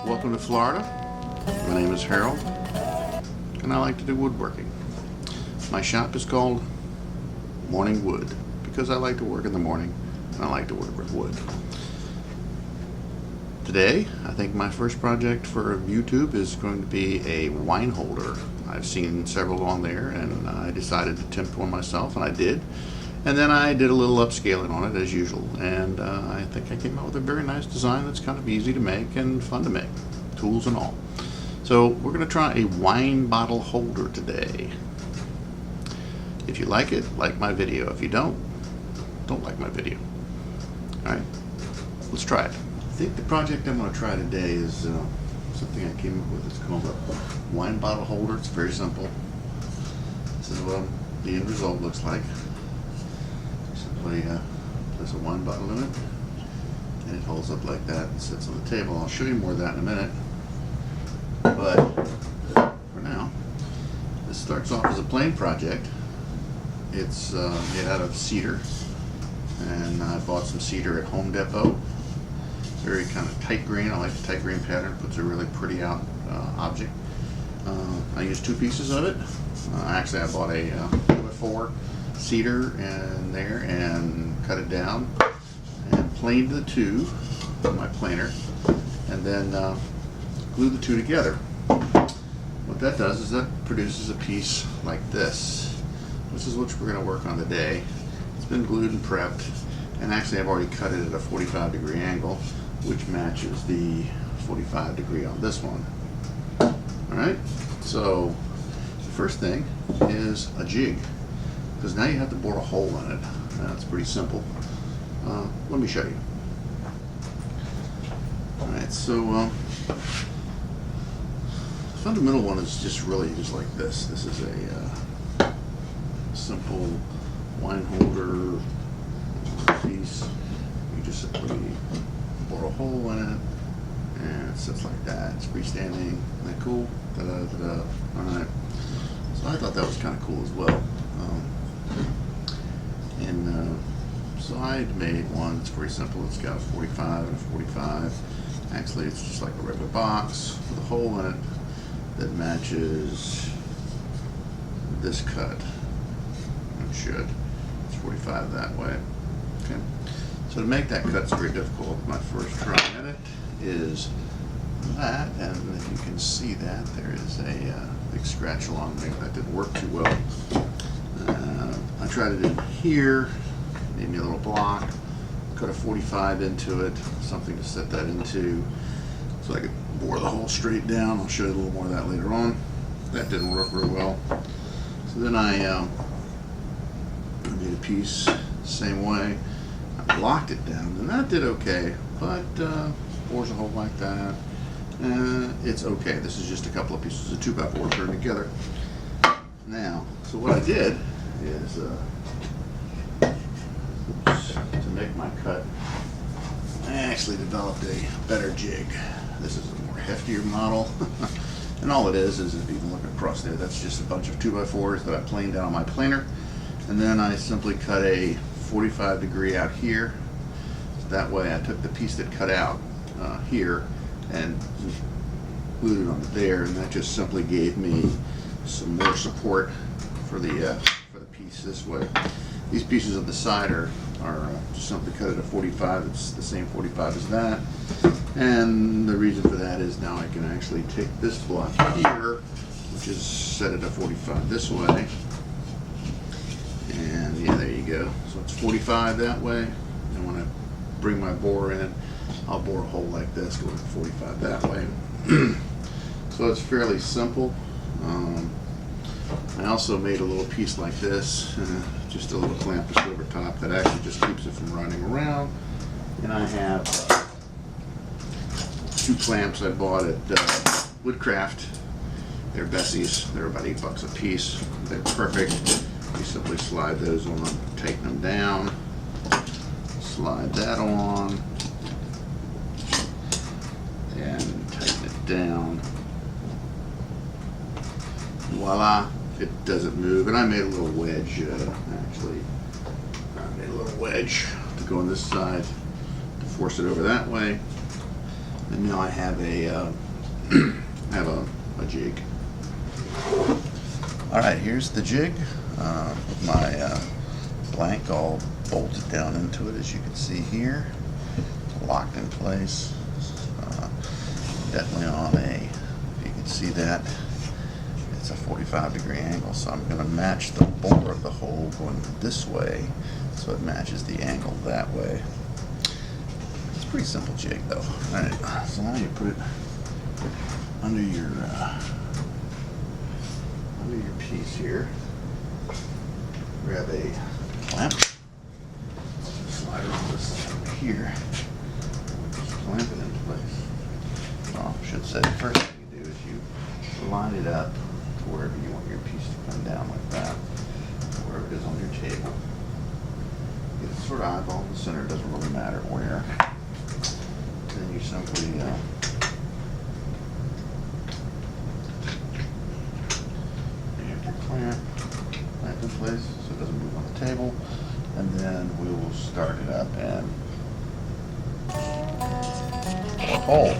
Welcome to Florida. My name is Harold, and I like to do woodworking. My shop is called Morning Wood because I like to work in the morning and I like to work with wood. Today, I think my first project for YouTube is going to be a wine holder. I've seen several on there and I decided to attempt one myself, and I did. And then I did a little upscaling on it as usual, and I think I came out with a very nice design that's kind of easy to make and fun to make, tools and all. So we're going to try a wine bottle holder today. If you like it, like my video. If you don't like my video. Alright, let's try it. I think the project I'm going to try today is something I came up with. It's called a wine bottle holder. It's very simple. This is what the end result looks like. Simply place a wine bottle in it, and it holds up like that and sits on the table. I'll show you more of that in a minute, but for now, this starts off as a plain project. It's made out of cedar, and I bought some cedar at Home Depot. Very kind of tight grain. I like the tight grain pattern. Puts a really pretty out object. I used two pieces of it. Actually, I bought a 2x4 cedar in there and cut it down and planed the two on my planer, and then glued the two together. What that does is that produces a piece like this. This is what we're going to work on today. It's been glued and prepped, and actually I've already cut it at a 45-degree angle, which matches the 45 degree on this one. Alright, so the first thing is a jig, because now you have to bore a hole in it. It's pretty simple. Let me show you. Alright, so the fundamental one is just really just like this. This is a simple wine holder piece. You just simply bore a hole in it, and it sits like that. It's freestanding. Isn't that cool? Da-da-da-da. Alright. So I thought that was kind of cool as well. So I made one that's very simple. It's got a 45 and a 45. Actually, it's just like a regular box with a hole in it that matches this cut. It should. It's 45 that way. Okay. So to make that cut, it's very difficult. My first try at it is that, and if you can see that, there is a big scratch along there. That didn't work too well. I tried it in here, made me a little block, cut a 45 into it, something to set that into, so I could bore the hole straight down. I'll show you a little more of that later on. That didn't work very well. So then I made a piece the same way. I blocked it down, and that did okay, but bores a hole like that. It's okay. This is just a couple of pieces of 2x4 turned together. Now, so what I did is to make my cut, I actually developed a better jig. This is a more heftier model, and all it is if you can look across there, that's just a bunch of 2x4s that I planed down on my planer, and then I simply cut a 45 degree out here. So that way I took the piece that cut out here and glued it on there, and that just simply gave me some more support for the piece this way. These pieces of the side are just simply cut at a 45. It's the same 45 as that, and the reason for that is now I can actually take this block here, which is set at a 45 this way, and yeah, there you go. So it's 45 that way, and when I bring my bore in, I'll bore a hole like this going 45 that way. So it's fairly simple. I also made a little piece like this, just a little clamp to over top that actually just keeps it from running around. And I have two clamps I bought at Woodcraft. They're Bessie's. They're about $8 a piece. They're perfect. You simply slide those on, tighten them down, slide that on, and tighten it down. Voila, it doesn't move. And I made a little wedge, actually. I made a little wedge to go on this side to force it over that way. And now I have a a jig. All right, here's the jig with my blank all bolted down into it, as you can see here, locked in place. Definitely on a, if you can see that, it's a 45-degree angle, so I'm going to match the bore of the hole going this way so it matches the angle that way. It's a pretty simple jig though. All right, so now you put it under your piece here. Grab a clamp, slide it on this over here, just clamp it in place. Well, I should say the first thing you do is you line it up to wherever you want your piece to come down like that, wherever it is on your table. Get it sort of eyeball in the center, it doesn't really matter where. Then you simply clamp in place so it doesn't move on the table, and then we will start it up and a hole.